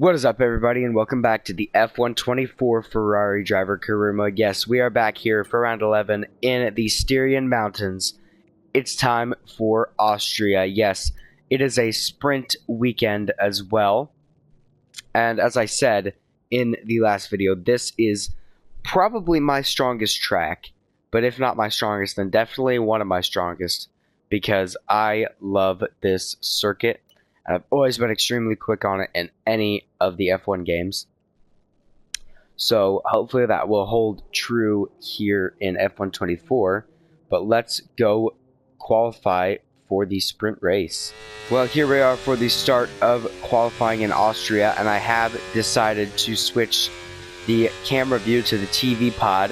What is up, everybody, and welcome back to the F124 Ferrari driver career mode. Yes, we are back here for round 11 in the Styrian Mountains. It's time for Austria. Yes, it is a sprint weekend as well. And as I said in the last video, this is probably my strongest track. But if not my strongest, then definitely one of my strongest, because I love this circuit. I've always been extremely quick on it in any of the F1 games. So hopefully that will hold true here in F124. But let's go qualify for the sprint race. Well, here we are for the start of qualifying in Austria, and I have decided to switch the camera view to the TV pod.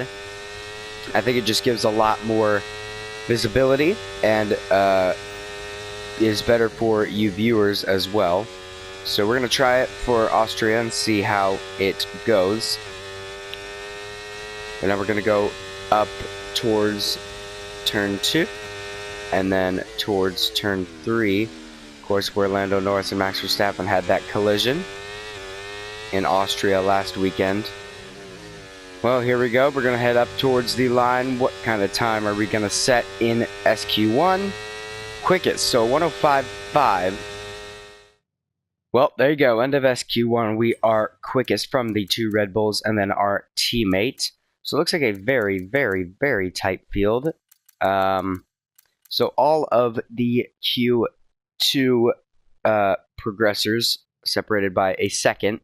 I think it just gives a lot more visibility and is better for you viewers as well. So we're going to try it for Austria and see how it goes. And then we're going to go up towards turn 2 and then towards turn 3. Of course, where Lando Norris and Max Verstappen had that collision in Austria last weekend. Well, here we go. We're going to head up towards the line. What kind of time are we going to set in SQ1? Quickest, so 105.5. Well, there you go, end of SQ1. We are quickest from the two Red Bulls and then our teammate. So it looks like a very, very, very tight field. So all of the Q2 progressors separated by a second.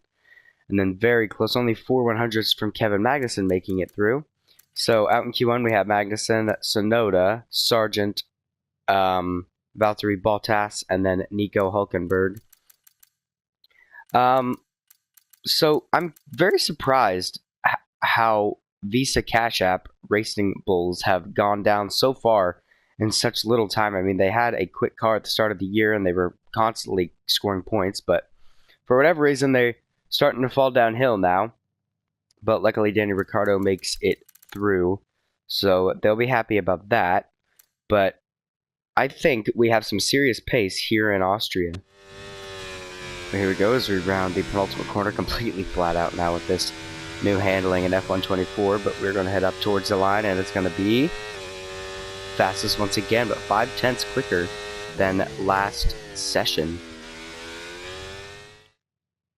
And then very close, only 4 100s from Kevin Magnussen making it through. So out in Q1 we have Magnussen, Sonoda, Sargent, Valtteri Bottas, and then Nico Hulkenberg. So I'm very surprised how Visa Cash App Racing Bulls have gone down so far in such little time. I mean, they had a quick car at the start of the year, and they were constantly scoring points, but for whatever reason, they're starting to fall downhill now. But luckily, Danny Ricciardo makes it through, so they'll be happy about that. But I think we have some serious pace here in Austria. But here we go as we round the penultimate corner completely flat out now with this new handling in F124. But we're going to head up towards the line, and it's going to be fastest once again, but 5/10 quicker than last session.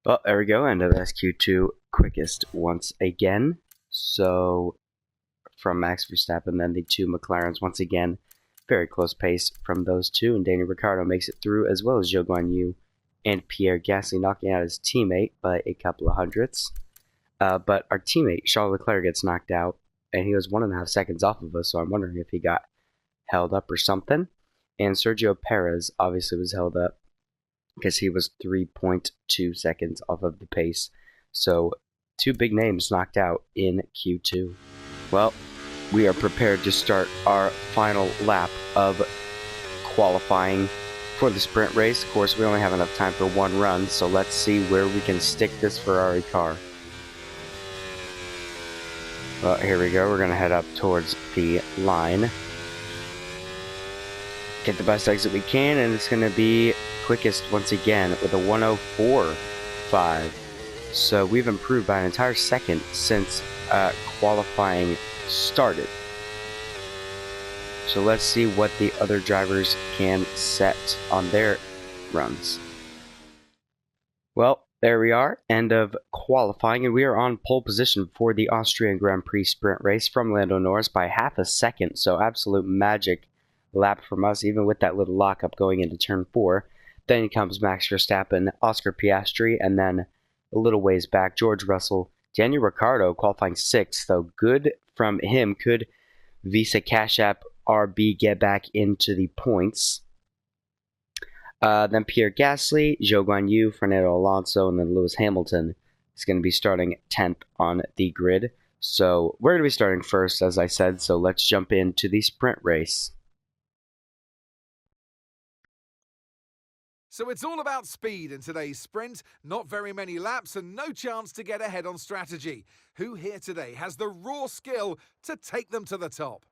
Well, there we go, end of SQ2 quickest once again. So from Max Verstappen, then the two McLarens once again. Very close pace from those two, and Danny Ricciardo makes it through, as well as Zhou Guanyu and Pierre Gasly, knocking out his teammate by a couple of hundredths. But our teammate, Charles Leclerc, gets knocked out, and he was 1.5 seconds off of us, so I'm wondering if he got held up or something. And Sergio Perez obviously was held up because he was 3.2 seconds off of the pace. So two big names knocked out in Q2. Well, we are prepared to start our final lap of qualifying for the sprint race. Of course, we only have enough time for one run, so let's see where we can stick this Ferrari car. Well, here we go. We're going to head up towards the line. Get the best exit we can, and it's going to be quickest once again with a 104.5. So we've improved by an entire second since qualifying started. So let's see what the other drivers can set on their runs. Well, there we are, end of qualifying, and we are on pole position for the Austrian Grand Prix sprint race from Lando Norris by half a second. So absolute magic lap from us, even with that little lockup going into turn 4. Then comes Max Verstappen, Oscar Piastri, and then a little ways back, George Russell, Daniel Ricciardo qualifying 6th, though good from him. Could Visa Cash App RB get back into the points? Then Pierre Gasly, Zhou Guanyu, Fernando Alonso, and then Lewis Hamilton is going to be starting 10th on the grid. So we're going to be starting first, as I said, so let's jump into the sprint race. So it's all about speed in today's sprint, not very many laps and no chance to get ahead on strategy. Who here today has the raw skill to take them to the top?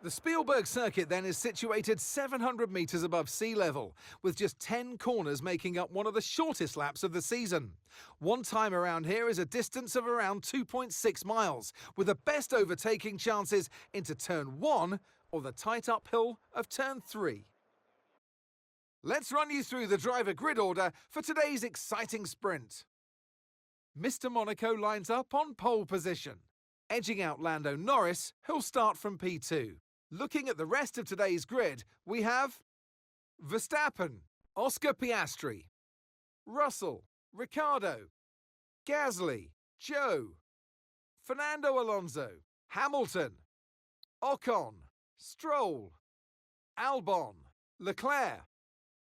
The Spielberg circuit then is situated 700 metres above sea level, with just 10 corners making up one of the shortest laps of the season. One time around here is a distance of around 2.6 miles, with the best overtaking chances into turn 1 or the tight uphill of turn 3. Let's run you through the driver grid order for today's exciting sprint. Mr. Monaco lines up on pole position, edging out Lando Norris, who'll start from P2. Looking at the rest of today's grid, we have Verstappen, Oscar Piastri, Russell, Ricciardo, Gasly, Joe, Fernando Alonso, Hamilton, Ocon, Stroll, Albon, Leclerc,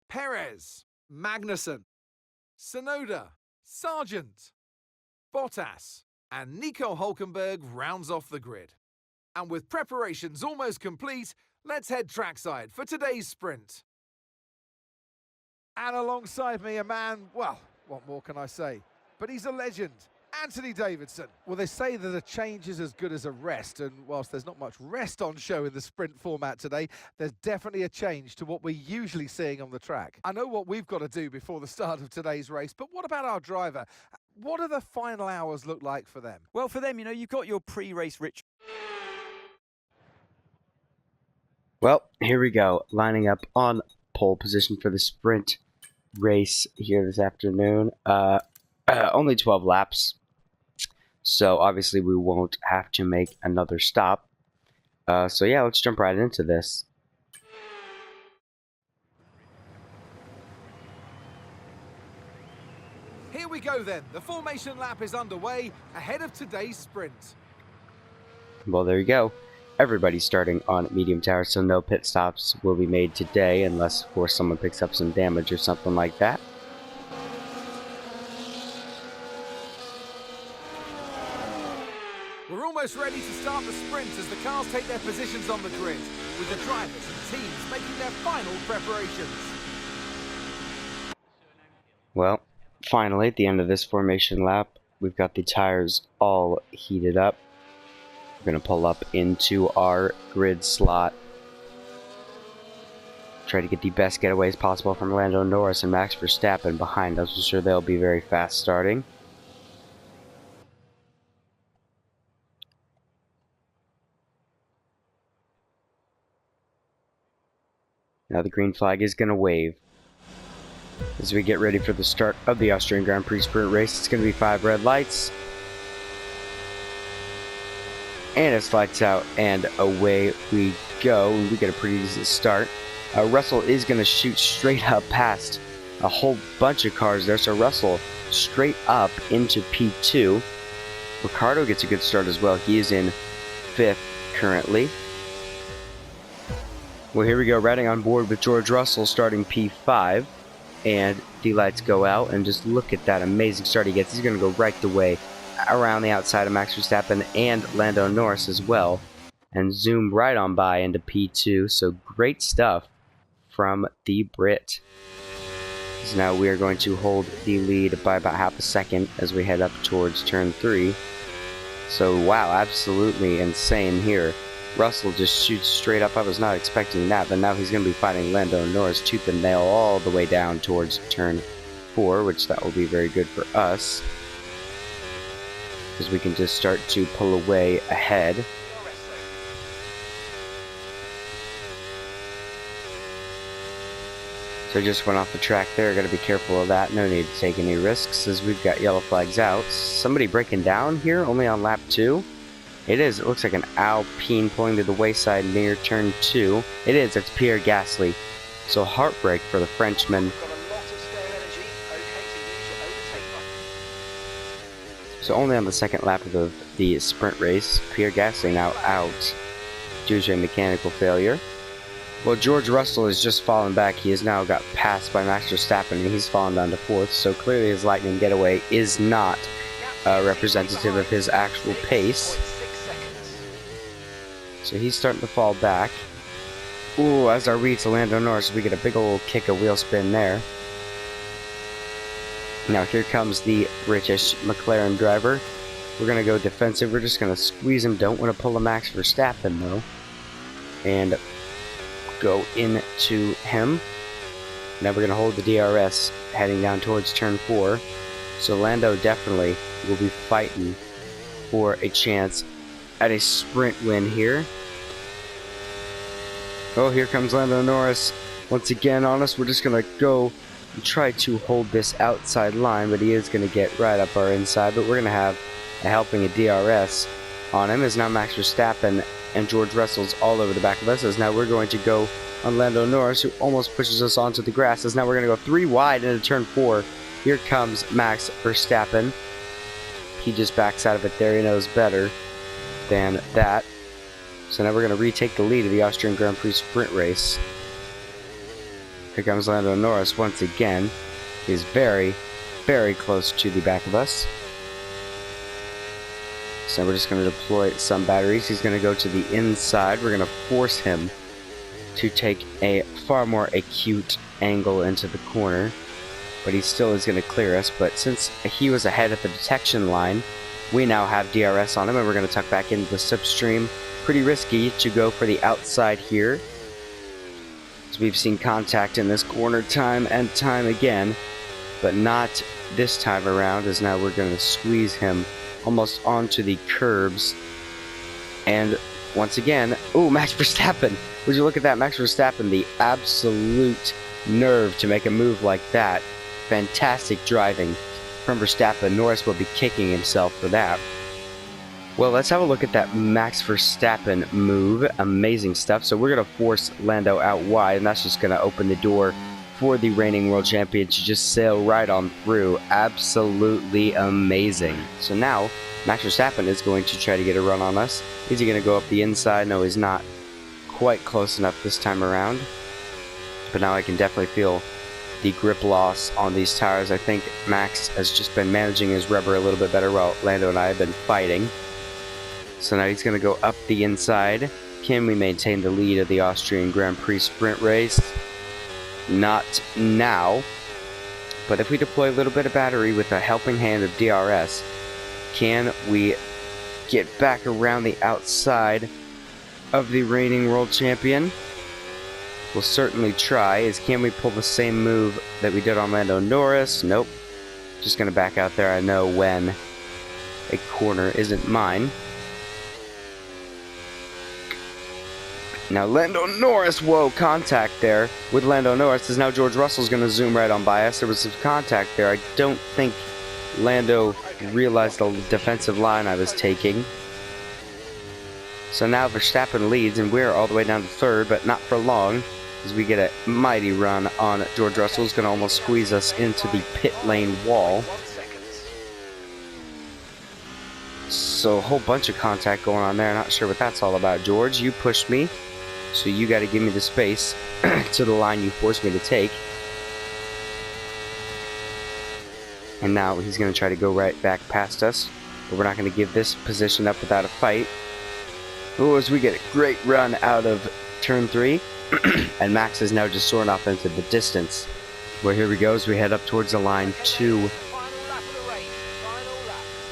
Perez, Magnussen, Tsunoda, Sargent, Bottas, and Nico Hülkenberg rounds off the grid. And with preparations almost complete, let's head trackside for today's sprint. And alongside me, a man, well, what more can I say? But he's a legend, Anthony Davidson. Well, they say that a change is as good as a rest, and whilst there's not much rest on show in the sprint format today, there's definitely a change to what we're usually seeing on the track. I know what we've got to do before the start of today's race, but what about our driver? What do the final hours look like for them? Well, for them, you've got your pre-race ritual. Well, here we go, lining up on pole position for the sprint race here this afternoon. Only 12 laps, so obviously we won't have to make another stop. So yeah, let's jump right into this. Here we go then, the formation lap is underway ahead of today's sprint. Well, there you go. Everybody's starting on medium tower, so no pit stops will be made today unless, of course, someone picks up some damage or something like that. We're almost ready to start the sprint as the cars take their positions on the grid, with the drivers and teams making their final preparations. Well, finally, at the end of this formation lap, we've got the tires all heated up. We're going to pull up into our grid slot. Try to get the best getaways possible from Lando Norris and Max Verstappen behind us. I'm sure they'll be very fast starting. Now the green flag is going to wave as we get ready for the start of the Austrian Grand Prix sprint race. It's going to be 5 red lights. And it's lights out, and away we go. We get a pretty easy start. Russell is going to shoot straight up past a whole bunch of cars there. So Russell straight up into P2. Ricciardo gets a good start as well. He is in 5th currently. Well, here we go, riding on board with George Russell starting P5. And the lights go out, and just look at that amazing start he gets. He's going to go right the way around the outside of Max Verstappen and Lando Norris as well, and zoom right on by into P2. So great stuff from the Brit. So now we are going to hold the lead by about half a second as we head up towards turn 3. So wow, absolutely insane here. Russell just shoots straight up. I was not expecting that, but now he's going to be fighting Lando Norris tooth and nail all the way down towards turn 4, which that will be very good for us, because we can just start to pull away ahead. So just went off the track there. Got to be careful of that. No need to take any risks as we've got yellow flags out. Somebody breaking down here only on lap 2. It is. It looks like an Alpine pulling to the wayside near turn 2. It is. It's Pierre Gasly. So heartbreak for the Frenchman. So only on the second lap of the sprint race, Pierre Gasly now out due to a mechanical failure. Well, George Russell has just fallen back. He has now got passed by Max Verstappen, and he's fallen down to 4th. So clearly his lightning getaway is not representative of his actual pace. So he's starting to fall back. Ooh, as our lead to Lando Norris, we get a big old kick of wheel spin there. Now here comes the British McLaren driver. We're going to go defensive. We're just going to squeeze him. Don't want to pull a Max Verstappen though. and go into him. Now we're going to hold the DRS heading down towards turn 4. So Lando definitely will be fighting for a chance at a sprint win here. Oh, here comes Lando Norris once again on us. We're just going to go and try to hold this outside line, but he is going to get right up our inside. But we're going to have a helping a DRS on him, as now Max Verstappen and George Russell's all over the back of us, as now we're going to go on Lando Norris, who almost pushes us onto the grass, as now we're going to go 3 wide into turn 4. Here comes Max Verstappen. He just backs out of it there. He knows better than that. So now we're going to retake the lead of the Austrian Grand Prix sprint race. Here comes Lando Norris once again. He's very, very close to the back of us. So we're just going to deploy some batteries. He's going to go to the inside. We're going to force him to take a far more acute angle into the corner, but he still is going to clear us. But since he was ahead at the detection line, we now have DRS on him, and we're going to tuck back into the slipstream. Pretty risky to go for the outside here, as we've seen contact in this corner time and time again, but not this time around, as now we're going to squeeze him almost onto the curbs. And once again, ooh, Max Verstappen. Would you look at that? Max Verstappen, the absolute nerve to make a move like that. Fantastic driving from Verstappen. Norris will be kicking himself for that. Well, let's have a look at that Max Verstappen move. Amazing stuff. So we're going to force Lando out wide, and that's just going to open the door for the reigning world champion to just sail right on through. Absolutely amazing. So now Max Verstappen is going to try to get a run on us. Is he going to go up the inside? No, he's not quite close enough this time around. But now I can definitely feel the grip loss on these tires. I think Max has just been managing his rubber a little bit better while Lando and I have been fighting. So now he's going to go up the inside. Can we maintain the lead of the Austrian Grand Prix sprint race? Not now. But if we deploy a little bit of battery with a helping hand of DRS, can we get back around the outside of the reigning world champion? We'll certainly try. Can we pull the same move that we did on Lando Norris? Nope. Just going to back out there. I know when a corner isn't mine. Now Lando Norris, whoa, contact there with Lando Norris, as now George Russell's going to zoom right on by us. There was some contact there. I don't think Lando realized the defensive line I was taking. So now Verstappen leads, and we're all the way down to 3rd, but not for long, as we get a mighty run on George Russell. Is going to almost squeeze us into the pit lane wall. So a whole bunch of contact going on there. Not sure what that's all about, George. You pushed me, so you got to give me the space to the line you forced me to take. And now he's going to try to go right back past us, but we're not going to give this position up without a fight. Oh, as we get a great run out of turn 3, and Max is now just soaring off into the distance. Well, here we go as we head up towards the line 2.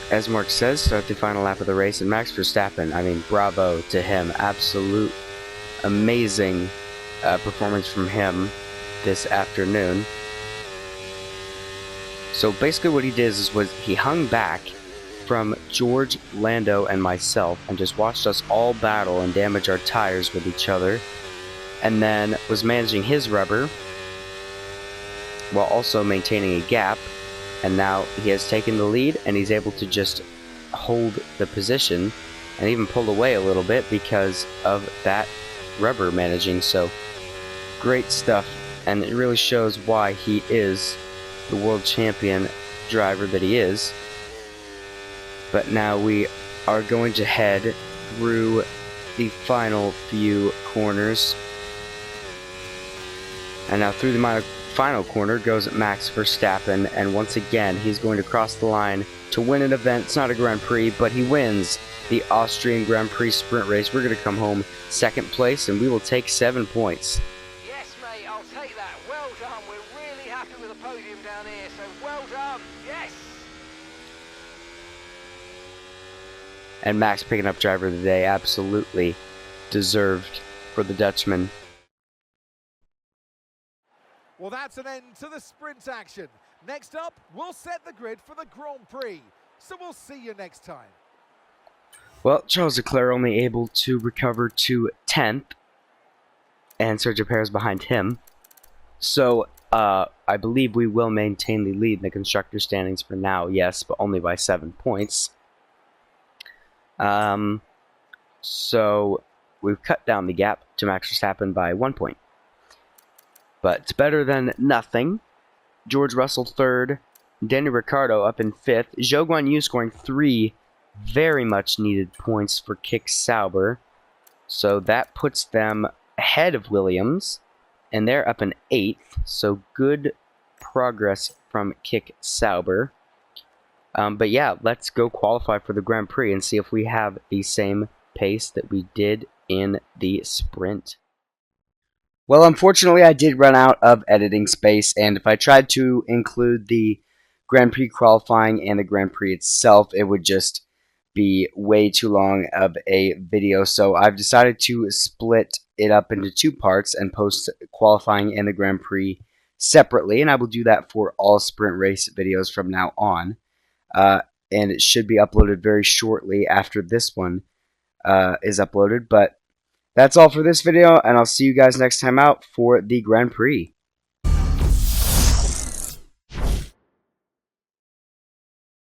As Mark says, start the final lap of the race, and Max Verstappen, I mean, bravo to him. Absolute amazing performance from him this afternoon. So basically what he did was he hung back from George, Lando, and myself and just watched us all battle and damage our tires with each other, and then was managing his rubber while also maintaining a gap. And now he has taken the lead, and he's able to just hold the position and even pull away a little bit because of that rubber managing. So great stuff, and it really shows why he is the world champion driver that he is. But now we are going to head through the final few corners. And now through the final corner goes Max Verstappen, and once again he's going to cross the line to win an event. It's not a Grand Prix, but he wins the Austrian Grand Prix sprint race. We're going to come home 2nd place, and we will take 7 points. Yes, mate, I'll take that. Well done. We're really happy with the podium down here, so well done. Yes. And Max picking up driver of the day, absolutely deserved for the Dutchman. Well, that's an end to the sprint action. Next up, we'll set the grid for the Grand Prix. So we'll see you next time. Well, Charles Leclerc only able to recover to 10th, and Sergio Perez behind him. So, I believe we will maintain the lead in the constructor standings for now, yes, but only by 7 points. So, we've cut down the gap to Max Verstappen by 1 point. But it's better than nothing. George Russell 3rd, Daniel Ricciardo up in 5th, Zhou Guanyu scoring 3 very much needed points for Kick Sauber. So that puts them ahead of Williams, and they're up in 8th, so good progress from Kick Sauber. But yeah, let's go qualify for the Grand Prix and see if we have the same pace that we did in the sprint. Well, unfortunately, I did run out of editing space, and if I tried to include the Grand Prix qualifying and the Grand Prix itself, it would just be way too long of a video. So I've decided to split it up into 2 parts and post qualifying and the Grand Prix separately, and I will do that for all sprint race videos from now on. And it should be uploaded very shortly after this one is uploaded, but that's all for this video, and I'll see you guys next time out for the Grand Prix.